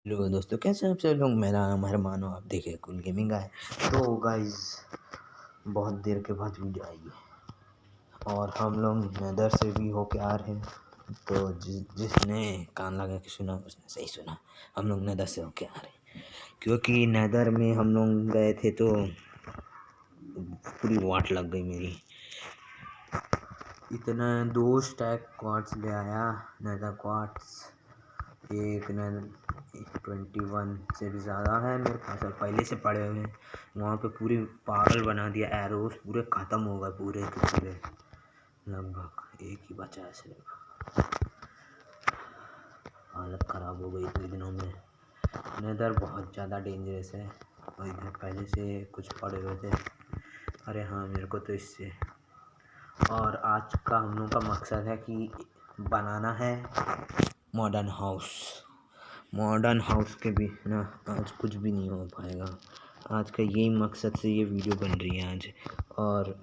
Hello दोस्तों, कैसे हैं आप सब लोग। मेरा नाम अरमान, आप देखे कुल गेमिंग है। तो गाइस, बहुत देर के बाद वीडियो आई है और हम लोग नेदर से भी होके आ रहे हैं। तो जिसने कान लगा के सुना उसने सही सुना। हम लोग नेदर से होके आ रहे हैं क्योंकि नेदर में हम लोग गए थे तो पूरी वाट लग गई मेरी। इतना 2 स्टैक क्वार्ट्स ले आया, नेदर क्वार्ट्स। एक न 21 से भी ज़्यादा है मेरे पास और पहले से पड़े हुए हैं। वहाँ पे पूरी पागल बना दिया, एरोस पूरे ख़त्म हो गए, पूरे के पूरे। लगभग एक ही बचा है सिर्फ। हालत ख़राब हो गई इतने दिनों में। नेदर बहुत ज़्यादा डेंजरस है और इधर पहले से कुछ पड़े हुए थे। अरे हाँ, मेरे को तो इससे। और आज का हम लोग का मकसद है कि बनाना है मॉडर्न हाउस। मॉडर्न हाउस के बिना आज कुछ भी नहीं हो पाएगा। आज का यही मकसद से ये वीडियो बन रही है आज। और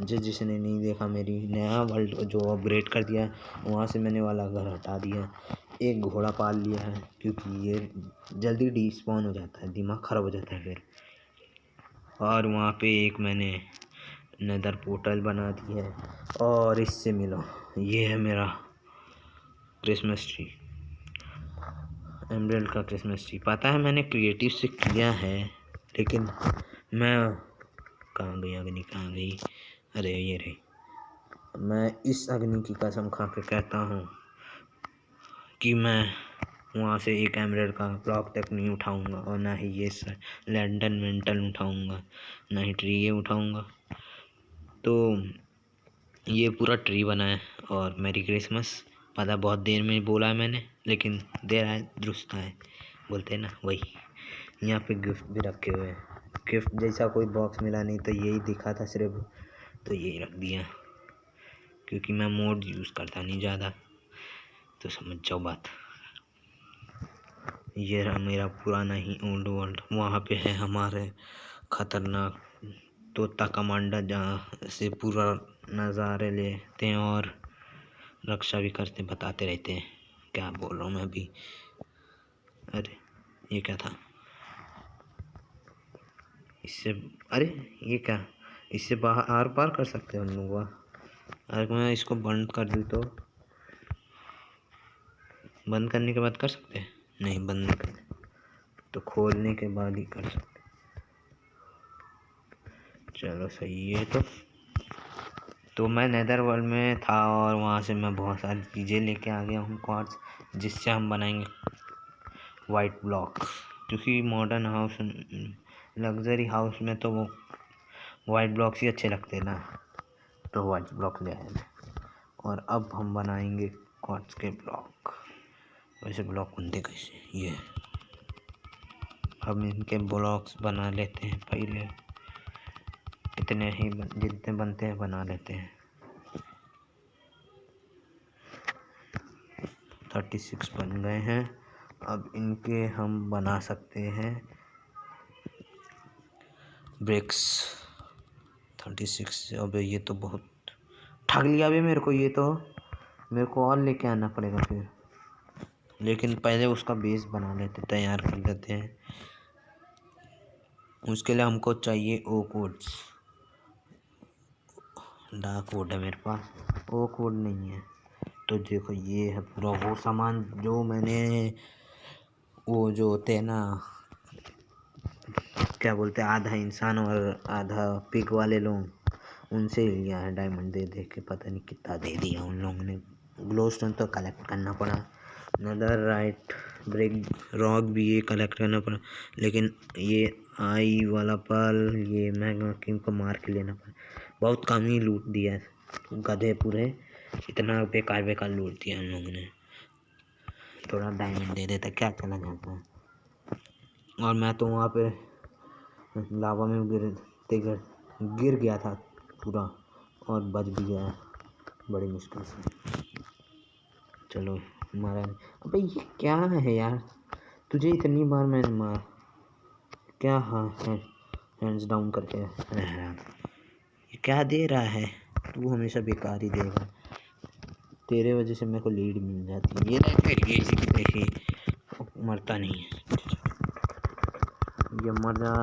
जिसने नहीं देखा मेरी नया वर्ल्ड जो अपग्रेड कर दिया है, वहाँ से मैंने वाला घर हटा दिया। एक घोड़ा पाल लिया है क्योंकि ये जल्दी डिस्पॉन हो जाता है, दिमाग ख़राब हो जाता है फिर। और वहाँ पे एक मैंने नेदर पोर्टल बना दी है। और इससे मिलो, ये है मेरा क्रिसमस ट्री, एमराल्ड का क्रिसमस ट्री। पता है मैंने क्रिएटिव से किया है, लेकिन मैं कहाँ गई अग्नि, कहाँ गई। अरे ये रही। मैं इस अग्नि की कसम खा के कहता हूँ कि मैं वहाँ से एक एमराल्ड का ब्लॉक तक नहीं उठाऊँगा और ना ही ये लैंटर्न मेंटल उठाऊँगा, ना ही ट्री ये उठाऊँगा। तो ये पूरा ट्री बना है। और मैरी क्रिसमस। पता बहुत देर में बोला है मैंने, लेकिन देर आए दुरुस्त आए, बोलते हैं ना, वही। यहाँ पे गिफ्ट भी रखे हुए हैं। गिफ्ट जैसा कोई बॉक्स मिला नहीं तो यही दिखा था सिर्फ, तो यही रख दिया क्योंकि मैं मोड यूज़ करता नहीं ज़्यादा, तो समझ जाओ बात। ये रहा मेरा पुराना ही ओल्ड वर्ल्ड। वहाँ पे है हमारे खतरनाक तोता कमांडर, जहाँ से पूरा नज़ारे लेते हैं और रक्षा भी करते, बताते रहते हैं। क्या बोल रहा हूँ मैं अभी। अरे ये क्या था इससे। अरे ये क्या, इससे बाहर आर पार कर सकते हैं हम लोग। अगर मैं इसको बंद कर दूँ तो बंद करने के बाद कर सकते हैं? नहीं, बंद नहीं कर, तो खोलने के बाद ही कर सकते। चलो सही है। तो मैं नेदर वर्ल्ड में था और वहाँ से मैं बहुत सारी चीज़ें लेके आ गया हूँ, क्वार्ट्स, जिससे हम बनाएंगे वाइट ब्लॉक। क्योंकि मॉडर्न हाउस, लग्जरी हाउस में तो वो वाइट ब्लॉक्स ही अच्छे लगते हैं ना, तो वाइट ब्लॉक ले आए मैं। और अब हम बनाएंगे क्वार्ट्स के ब्लॉक। वैसे ब्लॉक बनते कैसे, ये हम इनके ब्लॉक्स बना लेते हैं पहले। इतने ही जितने बनते हैं बना लेते हैं। 36 बन गए हैं। अब इनके हम बना सकते हैं ब्रिक्स। 36। अब ये तो बहुत ठग लिया अभी मेरे को। ये तो मेरे को और लेके आना पड़ेगा फिर, लेकिन पहले उसका बेस बना लेते, तैयार कर लेते हैं। उसके लिए हमको चाहिए ओक वुड्स। डार्क वुड है मेरे पास, ओक वुड नहीं है। तो देखो, ये है पूरा वो सामान जो मैंने, वो जो होते हैं ना, क्या बोलते हैं, आधा इंसान और आधा पिग वाले लोग, उनसे लिया है डायमंड दे दे के। पता नहीं कितना दे दिया उन लोगों ने। ग्लोस्टोन तो कलेक्ट करना पड़ा, नदर राइट ब्रिक रॉक भी ये कलेक्ट करना पड़ा, लेकिन ये आई वाला पल, ये मैग्मा किंग को मार के लेना पड़ा। बहुत कम ही लूट दिया गधे पूरे, इतना बेकार बेकार लूट दिया उन लोगों ने। थोड़ा डायमंड दे देता क्या चला जाता। और मैं तो वहाँ पे लावा में गिर गया था पूरा, और बच भी गया बड़ी मुश्किल से। चलो मारा। अबे ये क्या है यार, तुझे इतनी बार मैंने मार, क्या। हाँ हैंड्स डाउन करके रह रहा, ये क्या दे रहा है। तू हमेशा बेकार ही देगा, तेरे वजह से मेरे को लीड मिल जाती है। ये देखिए, इसी की देखिए मरता नहीं है। ये मर जा,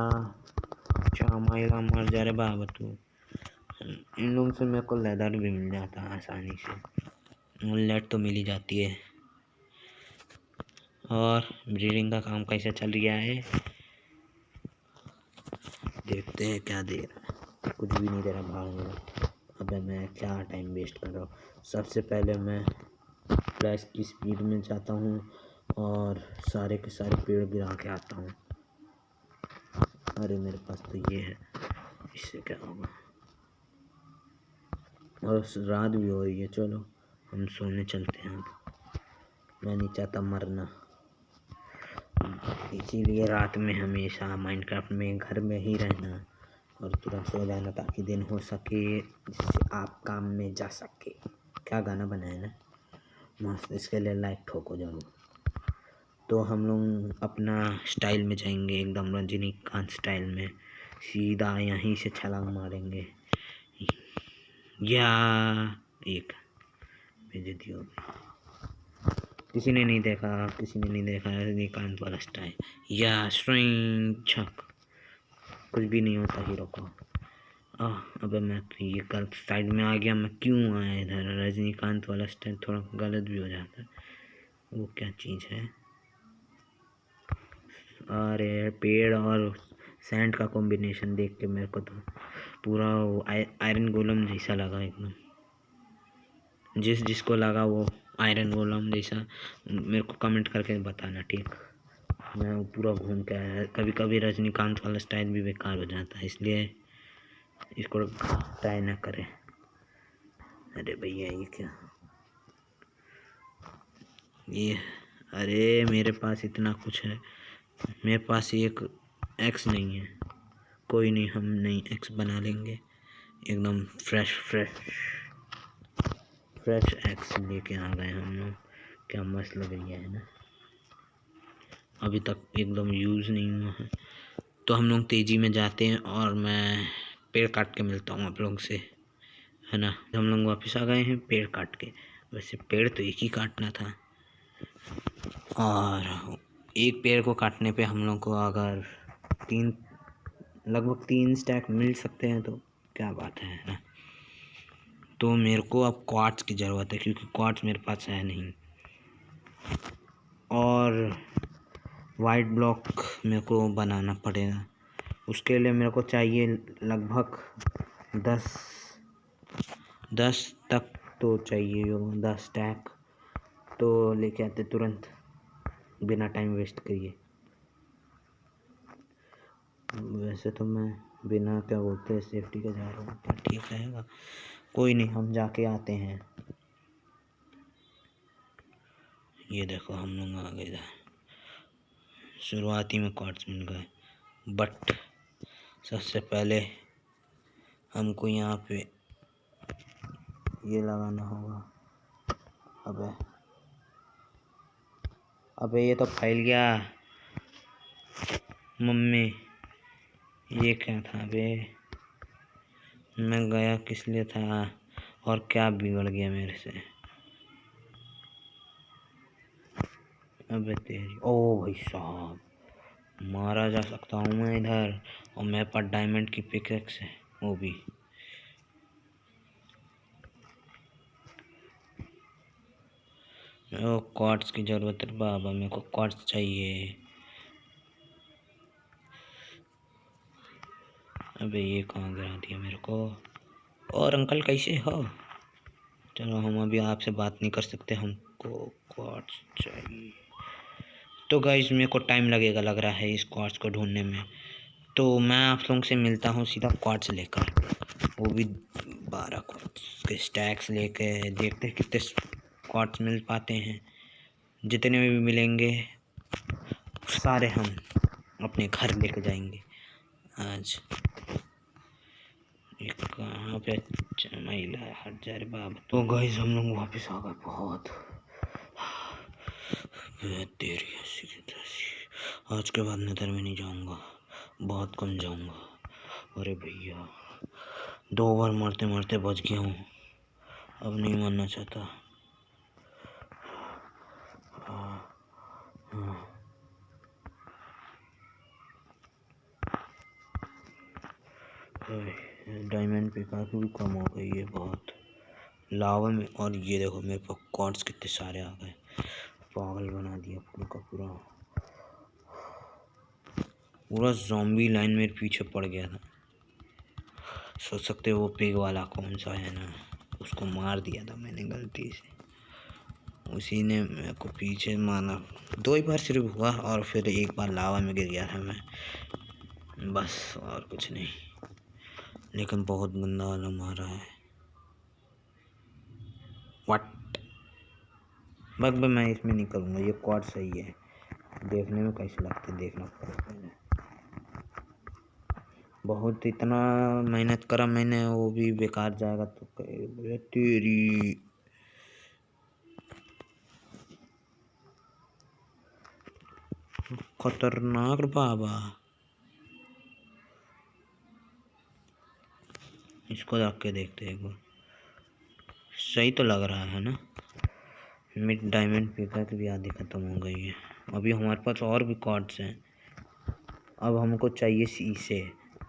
चामाइला मर जा रे बाबा तू। इन लोगों से मेरे को लेदर भी मिल जाता है आसानी से, मुल्लेट तो मिल ही जाती है। और ब्रीडिंग का काम कैसे चल रहा है देखते हैं। क्या दे रहा है, कुछ भी नहीं दे रहा भागने में। अबे मैं क्या टाइम वेस्ट कर रहा हूँ। सबसे पहले मैं फ्लैश की स्पीड में जाता हूँ और सारे के सारे पेड़ गिरा के आता हूँ। अरे मेरे पास तो ये है, इससे क्या होगा। और रात भी हो रही है, चलो हम सोने चलते हैं। अब मैं नहीं चाहता मरना, इसीलिए रात में हमेशा माइनक्राफ्ट में घर में ही रहना और तुरंत सो जाना ताकि दिन हो सके, जिससे आप काम में जा सके। क्या गाना बनाया ना मस्त, इसके लिए लाइक ठोको जरूर। तो हम लोग अपना स्टाइल में जाएंगे, एकदम रजनीकांत स्टाइल में, सीधा यहीं से छलांग मारेंगे। या एक बेइज्जती हो गई, किसी ने नहीं देखा रजनीकांत वाला स्टाइल। या स्विंग छक, कुछ भी नहीं होता हीरो को। अबे मैं तो ये गलत साइड में आ गया। मैं क्यों आया इधर। रजनीकांत वाला स्टाइल थोड़ा गलत भी हो जाता है। वो क्या चीज़ है। अरे पेड़ और सैंड का कॉम्बिनेशन देख के मेरे को तो पूरा वो आयरन गोलम जैसा लगा एकदम। जिसको लगा वो आयरन गोलम जैसा मेरे को कमेंट करके बताना, ठीक। मैं वो पूरा घूम के आया। कभी कभी रजनीकांत वाला स्टाइल भी बेकार हो जाता है, इसलिए इसको ट्राई ना करें। अरे भैया ये क्या, ये अरे मेरे पास इतना कुछ है, मेरे पास एक एक्स नहीं है। कोई नहीं, हम नई एक्स बना लेंगे एकदम फ्रेश एक्स लेके आ गए हम लोग। क्या मस्त लग रही है ना, अभी तक एकदम यूज़ नहीं हुआ है। तो हम लोग तेज़ी में जाते हैं और मैं पेड़ काट के मिलता हूँ आप लोग से, है ना। हम लोग वापस आ गए हैं पेड़ काट के। वैसे पेड़ तो एक ही काटना था, और एक पेड़ को काटने पे हम लोग को अगर लगभग 3 स्टैक मिल सकते हैं तो क्या बात है ना। तो मेरे को अब क्वार्ट्ज की ज़रूरत है, क्योंकि क्वार्ट्ज मेरे पास है नहीं। और वाइट ब्लॉक मेरे को बनाना पड़ेगा, उसके लिए मेरे को चाहिए लगभग 10 तक तो चाहिए हो, 10 स्टैक। तो लेके आते तुरंत, बिना टाइम वेस्ट किए। वैसे तो मैं बिना क्या बोलते हैं सेफ्टी का जा रहा हूँ, क्या ठीक रहेगा। कोई नहीं, हम जाके आते हैं। ये देखो हम लोग आ गए इधर। शुरुआती में क्वार्ट्ज मिल गए, बट सबसे पहले हमको यहाँ पे ये लगाना होगा। अबे ये तो फैल गया मम्मी। ये क्या था बे, मैं गया किस लिए था और क्या बिगड़ गया मेरे से। अबे तेरी, ओ भाई साहब, मारा जा सकता हूँ मैं इधर। और मेरे पास डायमंड की पिकैक्स है, वो भी। मेरे को क्वार्ट्ज की ज़रूरत है बाबा, मेरे को क्वार्ट्ज चाहिए। अबे ये कहाँ गिरा दिया मेरे को। और अंकल कैसे हो। चलो हम अभी आपसे बात नहीं कर सकते, हमको क्वार्ट्ज चाहिए। तो गाइस मेरे को टाइम लगेगा लग रहा है इस क्वार्ट्ज को ढूंढने में। तो मैं आप लोगों से मिलता हूँ सीधा क्वार्ट्ज लेकर, वो भी 12 क्वार्ट्ज के स्टैक्स लेके। देखते हैं कितने क्वार्ट्ज मिल पाते हैं। जितने भी मिलेंगे सारे हम अपने घर लेके जाएंगे आज। ये कहाँ पे महिला हट जा रे बाबा। तो गाइस हम लोग वापस आ गए। बहुत देरी ऐसी की तैसी। आज के बाद नदर में नहीं जाऊंगा, बहुत कम जाऊंगा। अरे भैया 2 बार मारते मारते बच गया हूँ, अब नहीं मारना चाहता। डायमंड पिकाक भी कम हो गई है बहुत लावा में। और ये देखो मेरे पास कॉर्ड्स कितने सारे आ गए, पागल बना दिया पूरा का पूरा। पूरा ज़ॉम्बी लाइन मेरे पीछे पड़ गया था। सोच सकते हो वो पिग वाला कौन सा है ना, उसको मार दिया था मैंने गलती से, उसी ने मेरे को पीछे मारा। 2 ही बार सिर्फ हुआ और फिर एक बार लावा में गिर गया था मैं, बस और कुछ नहीं। लेकिन बहुत गंदा वाला मारा है। व्हाट बग मैं इसमें नहीं करूँगा, ये क्वाड सही है। देखने में कैसे लगते देखना पड़ेगा पहले। बहुत इतना मेहनत करा मैंने, वो भी बेकार जाएगा तो तेरी। खतरनाक बाबा, इसको रख के देखते हैं एक बार, सही तो लग रहा है ना। मिड डायमंड पिकाक भी आधी ख़त्म हो गई है। अभी हमारे पास और भी कार्ड्स हैं। अब हमको चाहिए शीशे,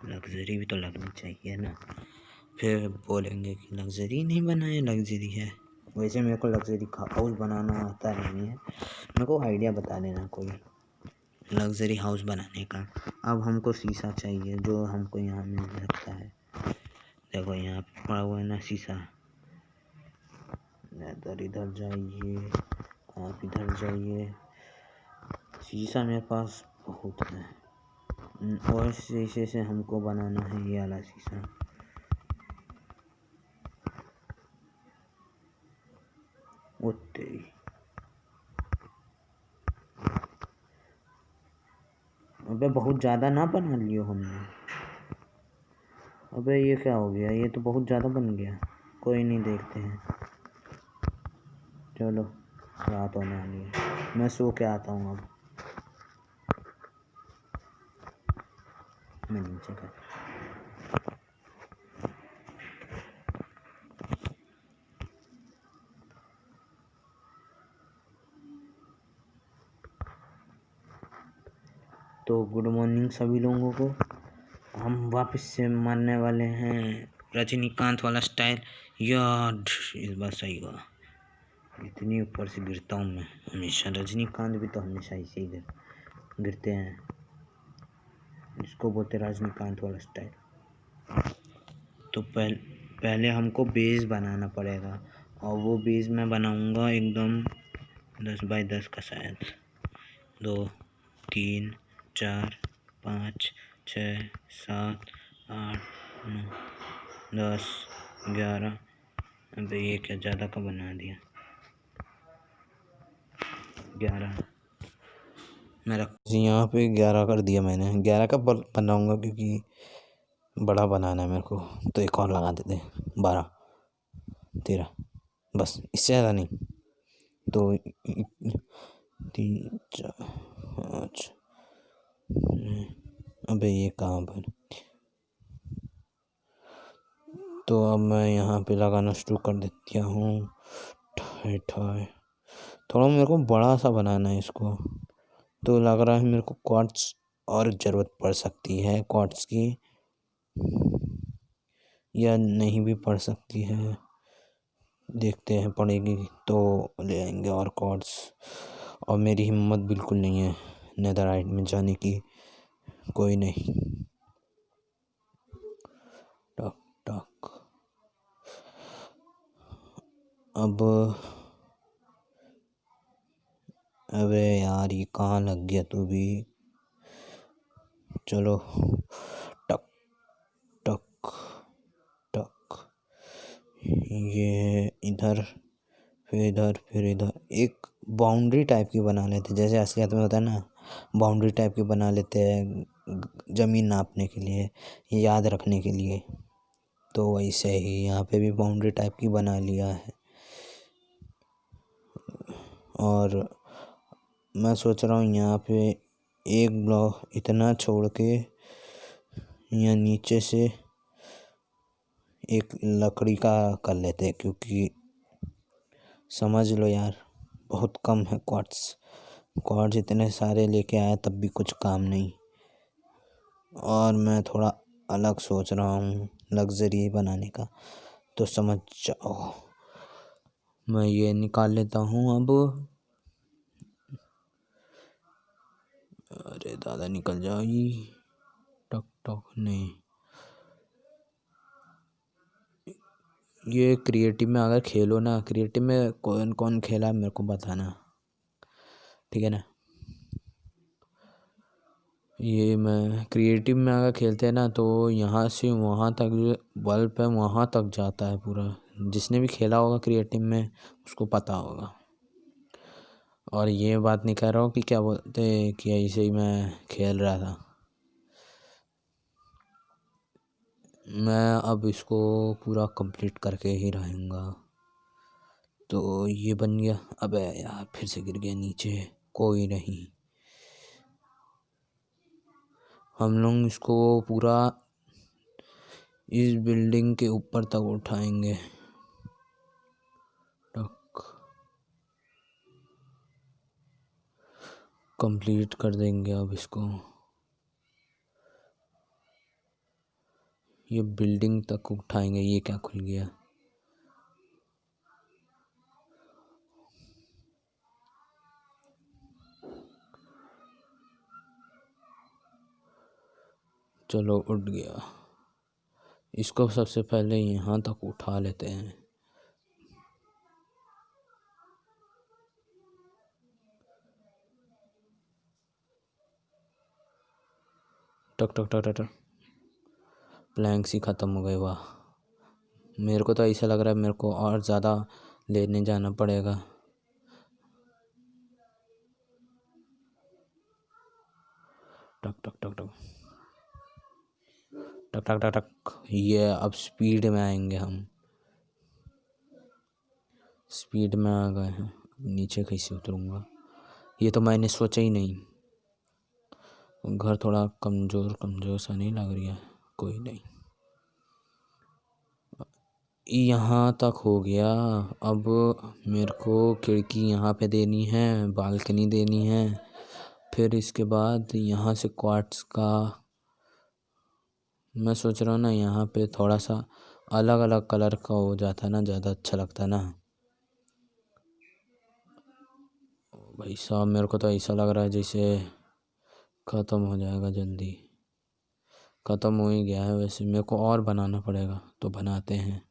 लग्जरी भी तो लगनी चाहिए ना। फिर बोलेंगे कि लग्जरी नहीं बनाए, लग्जरी है। वैसे मेरे को लग्जरी हाउस बनाना आता नहीं है, मेरे को आइडिया बता देना कोई लग्जरी हाउस बनाने का। अब हमको शीशा चाहिए जो हमको यहाँ मिल सकता है। देखो यहाँ पे पड़ा हुआ है ना शीशा। इधर जाइए, आप इधर जाइए। शीशा मेरे पास बहुत है और शीशे से हमको बनाना है ये वाला शीशा। तेरी, अबे बहुत ज़्यादा ना बना लियो हमने। अबे ये क्या हो गया, ये तो बहुत ज़्यादा बन गया। कोई नहीं, देखते हैं, चलो रात होने वाली है, मैं सो के आता हूँ। अब मैं नीचे का तो गुड मॉर्निंग सभी लोगों को। हम वापस से मारने वाले हैं रजनीकांत वाला स्टाइल। यार इस बार सही हुआ, इतनी ऊपर से गिरता हूँ मैं हमेशा। रजनीकांत भी तो हमेशा ऐसे ही गिरते हैं, इसको बोलते रजनीकांत वाला स्टाइल। तो पहले हमको बेस बनाना पड़ेगा और वो बेस मैं बनाऊंगा एकदम 10 बाई 10 का, शायद 2 3 4 5 6 7 8 9 10 11। अबे ये क्या ज़्यादा का बना दिया, 11 मेरा यहाँ पे 11 कर दिया मैंने। 11 का बनाऊंगा क्योंकि बड़ा बनाना है मेरे को, तो एक और लगा देते, 12 13, बस इससे ज़्यादा नहीं। तो 3 4 5। अबे ये कहाँ पर, तो अब मैं यहाँ पे लगाना शुरू कर देता हूँ। ठाए ठाए थोड़ा मेरे को बड़ा सा बनाना है इसको, तो लग रहा है मेरे को क्वार्ट्स और ज़रूरत पड़ सकती है क्वार्ट्स की, या नहीं भी पड़ सकती है, देखते हैं। पड़ेगी तो ले आएंगे और क्वार्ट्स। और मेरी हिम्मत बिल्कुल नहीं है नेदरराइट में जाने की, कोई नहीं। टक टक, अब अबे यार ये कहाँ लग गया तू भी, चलो टक टक टक, ये इधर फिर इधर फिर इधर। एक बाउंड्री टाइप की बना लेते, जैसे असलियत में होता है ना, बाउंड्री टाइप की बना लेते हैं ज़मीन नापने के लिए, याद रखने के लिए। तो वैसे ही यहाँ पे भी बाउंड्री टाइप की बना लिया है। और मैं सोच रहा हूँ यहाँ पे एक ब्लॉक इतना छोड़ के यहाँ नीचे से एक लकड़ी का कर लेते हैं, क्योंकि समझ लो यार बहुत कम है क्वार्ट्स इतने सारे लेके आया तब भी कुछ काम नहीं। और मैं थोड़ा अलग सोच रहा हूँ लग्जरी बनाने का, तो समझ जाओ। मैं ये निकाल लेता हूँ अब। अरे दादा निकल जाओ। टक टक नहीं, ये क्रिएटिव में अगर खेलो ना, क्रिएटिव में कौन कौन खेला मेरे को बताना, ठीक है ना। ये मैं क्रिएटिव में अगर खेलते हैं ना तो यहाँ से वहाँ तक जो बल्ब है वहाँ तक जाता है पूरा। जिसने भी खेला होगा क्रिएटिव में उसको पता होगा। और ये बात नहीं कह रहा हूँ कि क्या बोलते हैं कि ऐसे ही मैं खेल रहा था। मैं अब इसको पूरा कंप्लीट करके ही रहूँगा। तो ये बन गया। अबे यार फिर से गिर गया नीचे। कोई नहीं, हम लोग इसको पूरा इस बिल्डिंग के ऊपर तक उठाएंगे। कंप्लीट कर देंगे अब इसको। ये बिल्डिंग तक उठाएंगे। ये क्या खुल गया? चलो उठ गया। इसको सबसे पहले यहाँ तक उठा लेते हैं। टक टक टक टक टक। प्लैंक्स ही ख़त्म हो गए। वाह, मेरे को तो ऐसा लग रहा है मेरे को और ज़्यादा लेने जाना पड़ेगा। टक टक टक टक टक टक टक टक। ये अब स्पीड में आएंगे हम। स्पीड में आ गए हैं। नीचे कैसे उतरूँगा? ये तो मैंने सोचा ही नहीं। घर थोड़ा कमज़ोर कमज़ोर सा नहीं लग रही है? कोई नहीं, यहाँ तक हो गया। अब मेरे को खिड़की यहाँ पे देनी है, बालकनी देनी है। फिर इसके बाद यहाँ से क्वार्ट्स का मैं सोच रहा हूँ ना, यहाँ पे थोड़ा सा अलग अलग कलर का हो जाता ना, ज़्यादा अच्छा लगता ना। भाई साहब मेरे को तो ऐसा लग रहा है जैसे ख़त्म हो जाएगा जल्दी। ख़त्म हो ही गया है वैसे। मेरे को और बनाना पड़ेगा, तो बनाते हैं।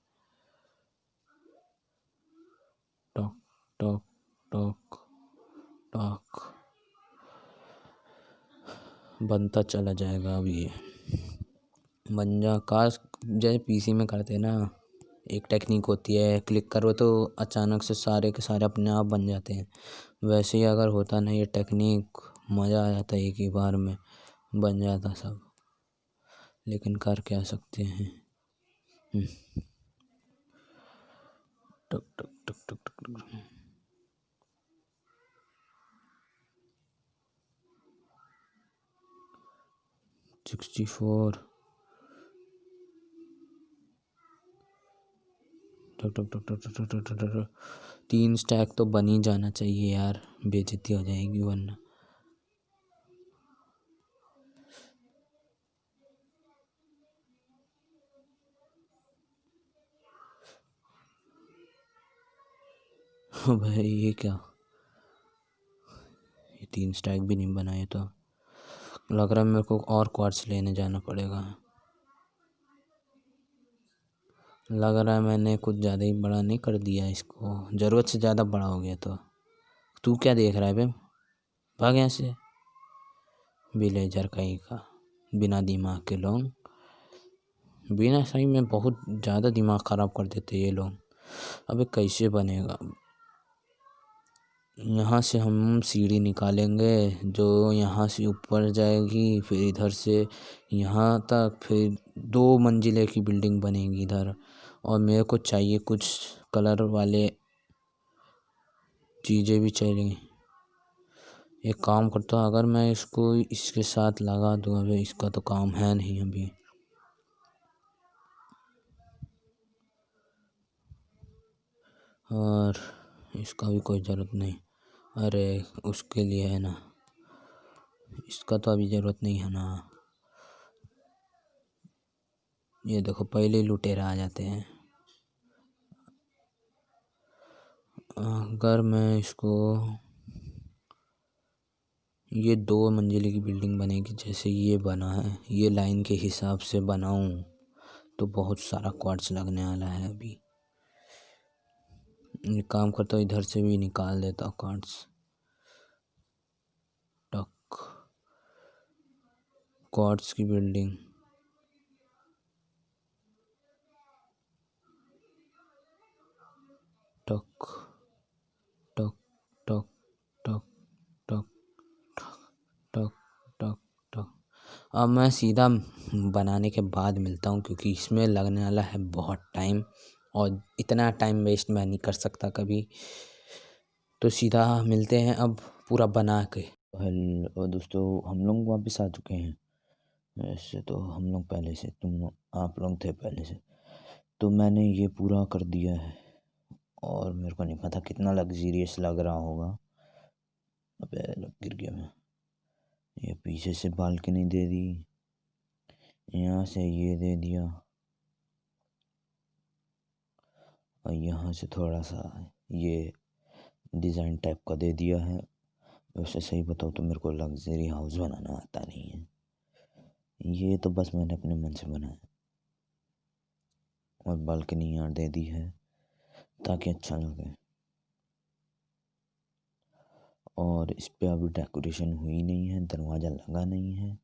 टक टक टक टक बनता चला जाएगा। अब ये बन जा। काश जैसे पीसी में करते ना, एक टेक्निक होती है, क्लिक करो तो अचानक से सारे के सारे अपने आप बन जाते हैं। वैसे ही अगर होता ना ये टेक्निक, मज़ा आ जाता एक ही बार में बन जाता सब। लेकिन कर क्या सकते हैं। टक टक टक टक टक टक। 64। टक टक टक टक टक टक टक टक। 3 स्टैक तो बन ही जाना चाहिए यार, बेइज्जती हो जाएगी वरना। भाई ये क्या, ये 3 स्टैक भी नहीं बनाए तो लग रहा है मेरे को और क्वार्ट्स लेने जाना पड़ेगा। लग रहा है मैंने कुछ ज़्यादा ही बड़ा नहीं कर दिया इसको, ज़रूरत से ज़्यादा बड़ा हो गया। तो तू क्या देख रहा है बे? भाग यहाँ से, विलेजर कहीं का, बिना दिमाग के लोग। बिना सही में बहुत ज़्यादा दिमाग ख़राब कर देते ये लोग। अबे कैसे बनेगा? यहाँ से हम सीढ़ी निकालेंगे जो यहाँ से ऊपर जाएगी, फिर इधर से यहाँ तक, फिर 2 मंजिले की बिल्डिंग बनेगी इधर। और मेरे को चाहिए कुछ कलर वाले चीज़ें भी चाहिए। एक काम करता हूँ, अगर मैं इसको इसके साथ लगा दूँ, अभी इसका तो काम है नहीं अभी। और इसका भी कोई ज़रूरत नहीं। अरे उसके लिए है ना, इसका तो अभी ज़रूरत नहीं है ना। ये देखो पहले ही लुटेरा आ जाते हैं। अगर मैं इसको, ये 2 मंजिले की बिल्डिंग बनेगी जैसे ये बना है, ये लाइन के हिसाब से बनाऊं तो बहुत सारा क्वार्ट्स लगने वाला है। अभी ये काम करता हूँ, इधर से भी निकाल देता हूँ क्वार्ट्स। टक, क्वार्ट्स की बिल्डिंग। टक टक टक टक टक टक टक टक। अब मैं सीधा बनाने के बाद मिलता हूँ, क्योंकि इसमें लगने वाला है बहुत टाइम, और इतना टाइम वेस्ट मैं नहीं कर सकता कभी। तो सीधा मिलते हैं अब पूरा बना के। हेलो दोस्तों, हम लोग वापस आ चुके हैं। वैसे तो हम लोग पहले से, आप लोग थे पहले से। तो मैंने ये पूरा कर दिया है, और मेरे को नहीं पता कितना लग्जरियस लग रहा होगा। अबे गिर गया मैं। ये पीछे से बालकनी दे दी, यहाँ से ये दे दिया, और यहाँ से थोड़ा सा ये डिज़ाइन टाइप का दे दिया है। वैसे सही बताऊँ तो मेरे को लग्जरी हाउस बनाना आता नहीं है, ये तो बस मैंने अपने मन से बनाया। और बालकनी यहाँ दे दी है ताकि अच्छा लगे। और इस पे अभी डेकोरेशन हुई नहीं है, दरवाज़ा लगा नहीं है।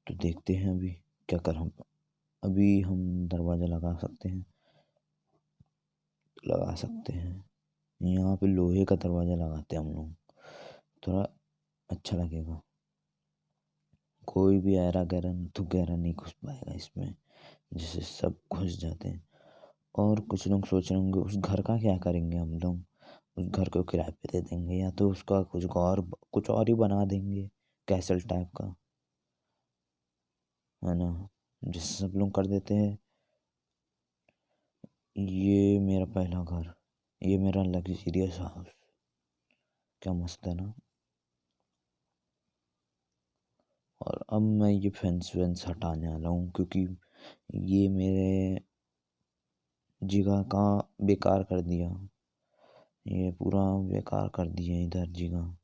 तो देखते हैं अभी क्या कर। हम अभी हम दरवाज़ा लगा सकते हैं। यहाँ पे लोहे का दरवाज़ा लगाते हैं हम लोग, थोड़ा अच्छा लगेगा। कोई भी ऐरा गैरा गैरा नहीं घुस पाएगा इसमें, जैसे सब घुस जाते हैं। और कुछ लोग सोच रहे होंगे उस घर का क्या करेंगे हम लोग। उस घर को किराए पे दे देंगे, या तो उसका कुछ और ही बना देंगे, कैसल टाइप का, है ना, जैसे सब लोग कर देते हैं। ये मेरा पहला घर, ये मेरा लग्जरियस हाउस, क्या मस्त है ना। और अब मैं ये फेंस वेंस हटाने वाला हूँ, क्योंकि ये मेरे जगह का बेकार कर दिया, ये पूरा बेकार कर दिया इधर जगह।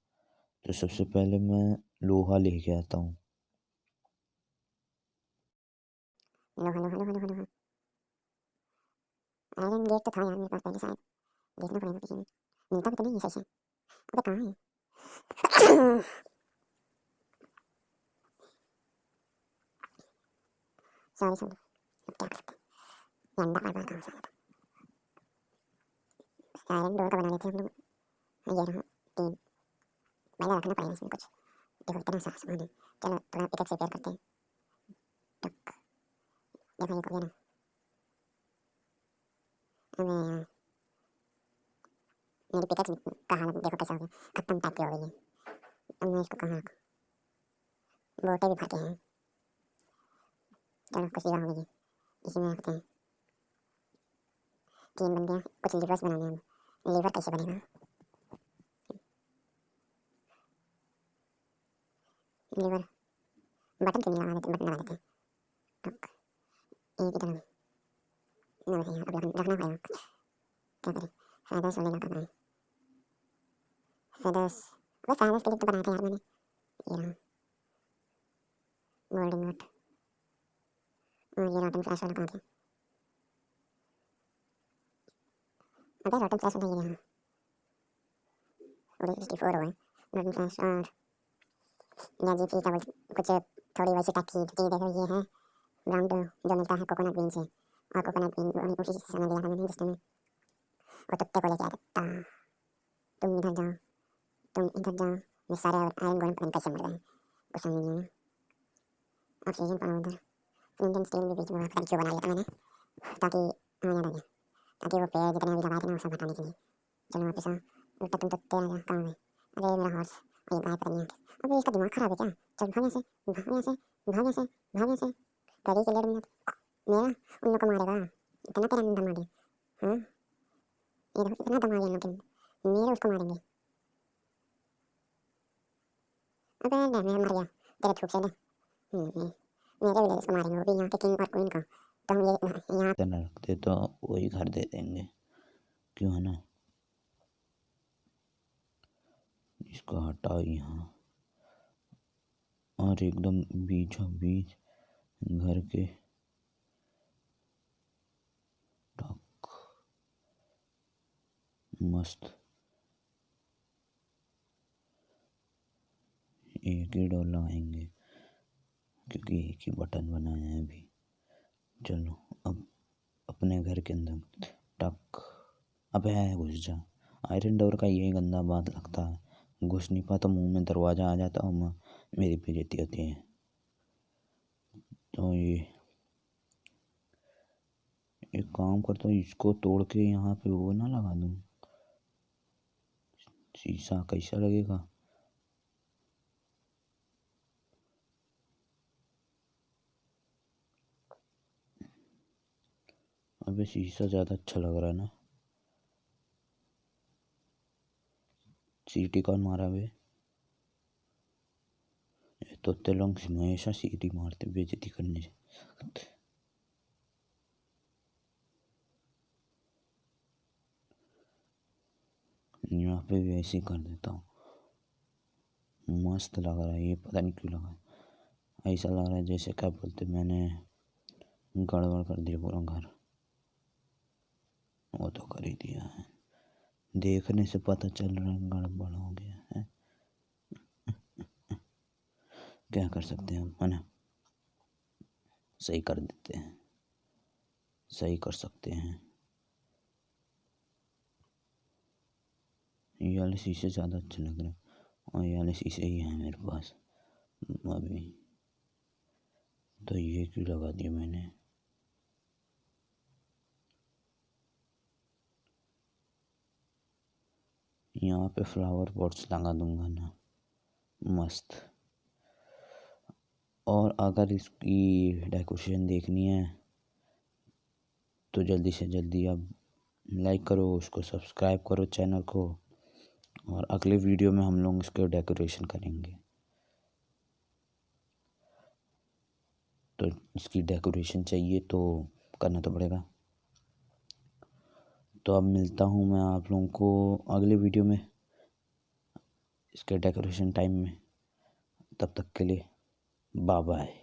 तो सबसे पहले मैं लोहा लेके आता हूँ। लोहा लोहा लोहा लोहा लोहा, आयरन गेट तो था यार मेरे पास पहले, शायद देखना पड़ेगा किसी में, मिलता भी तो नहीं है सही से। अबे कहाँ है? सॉरी सॉरी, अब क्या कर सकते हैं, ये अंडा बार बार कहाँ से आया था। आयरन डोर का बना लेते हैं हम लोग। हाँ, ये रहा 3, पहले रखना पड़ेगा इसमें कुछ। देखो इतना सा सामान है, चलो थोड़ा पिकअप से रिपेयर करते हैं। टक, देखो ये हो गया ना। अबे यार, मेरी पिकअप का हालत देखो कैसा हो गया, खत्म टाइप की हो गई है। अब मैं इसको कहाँ रखूँ, बोटे भी फटे हैं। चलो कुछ जगह हो गई, इसी में रखते हैं। 3 बन गया, कुछ लीवर्स बनाने हैं। लीवर कैसे बनेगा, लीवर बटन क्यों नहीं लगा देते, बटन लगा देते हैं। टक, एक इधर ना रखे यार, अब रखना पड़ेगा, क्या करें। फेदर्स वगैरह का बनाए, फेदर्स, वो फेदर्स क्लिप तो बनाए थे यार मैंने। ये रहा गोल्डन नोट, और ये रोटन फ्लैश वाला कहाँ गया। अबे रोटन फ्लैश वाला ये रहा, पूरे 64 हुआ है रोटन फ्लैश। और या जी क्या बोलते, कुछ थोड़ी वैसी टाइप की चीज़ देखो, ये है ब्राउन जो मिलता है कोकोनट बीन से। और कोकोनट बीन उसी से समय लिया था मैंने, जिसमें वो कुत्ते को लेके आता, तुम इधर जाओ, तुम इधर जाओ। ये सारे आयरन गोलेम पता नहीं कैसे मर गए, कुछ समझ नहीं आया। ऑक्सीजन पाना उधर, इंडियन स्टील भी बीच में पता नहीं क्यों बना लिया था मैंने, ताकि हाँ याद आ गया, ताकि वो पेड़ जितने भी लगाए थे ना वो सब हटाने के लिए। चलो वापस आ, उल्टा तुम तो तेरा कहाँ है। अरे मेरा हॉर्स, ये गाय पता नहीं है। अबे इसका दिमाग खराब है क्या, चल भाग यहाँ से, भाग यहाँ से, भाग यहाँ से, भाग यहाँ से। गली के लेट मिनट मेरा उन लोग को मारेगा, इतना तेरा दम आ गया। हाँ ये देखो इतना दम आ गया उन लोग के, मेरे उसको मारेंगे। अबे मैं मर गया तेरे थूक से ले। मेरे विलेज को मारेंगे, वो भी यहाँ के किंग और क्वीन का। इतना रखते तो वही घर दे देंगे, क्यों है ना। इसको हटाओ यहाँ, और एकदम बीचों बीच घर के टक मस्त एक ही डोर लगाएंगे, क्योंकि एक ही बटन बनाया है अभी। चलो अब अपने घर के अंदर टक। अब है घुस जा। आयरन डोर का यही गंदा बात लगता है, घुस नहीं पाता, मुंह में दरवाजा आ जाता और मेरी बेइज्जती होती है। तो ये एक काम करता हूँ, इसको तोड़ के यहाँ पे वो ना लगा दूँ, शीशा कैसा लगेगा। अबे शीशा ज़्यादा अच्छा लग रहा है ना। सीटी कौन मारा बे? ये तोते लोग हमेशा सीटी मारते बेइज्जती करने से। यहाँ पे भी ऐसे ही कर देता हूँ। मस्त लग रहा है ये, पता नहीं क्यों लगा, ऐसा लग रहा है जैसे क्या बोलते, मैंने गड़बड़ कर दिया पूरा घर। वो तो कर ही दिया है, देखने से पता चल रहा है गड़बड़ हो गया है। क्या कर सकते हैं हम, है ना। सही कर देते हैं, सही कर सकते हैं। ये वाले शीशे ज़्यादा अच्छे लग रहे हैं, और ये वाले शीशे ही हैं मेरे पास अभी। तो ये क्यों लगा दिया मैंने। यहाँ पे फ्लावर पॉट्स लगा दूंगा ना, मस्त। और अगर इसकी डेकोरेशन देखनी है तो जल्दी से जल्दी अब लाइक करो, उसको सब्सक्राइब करो चैनल को, और अगले वीडियो में हम लोग इसके डेकोरेशन करेंगे। तो इसकी डेकोरेशन चाहिए तो करना तो पड़ेगा। तो अब मिलता हूँ मैं आप लोगों को अगले वीडियो में इसके डेकोरेशन टाइम में। तब तक के लिए बाय बाय।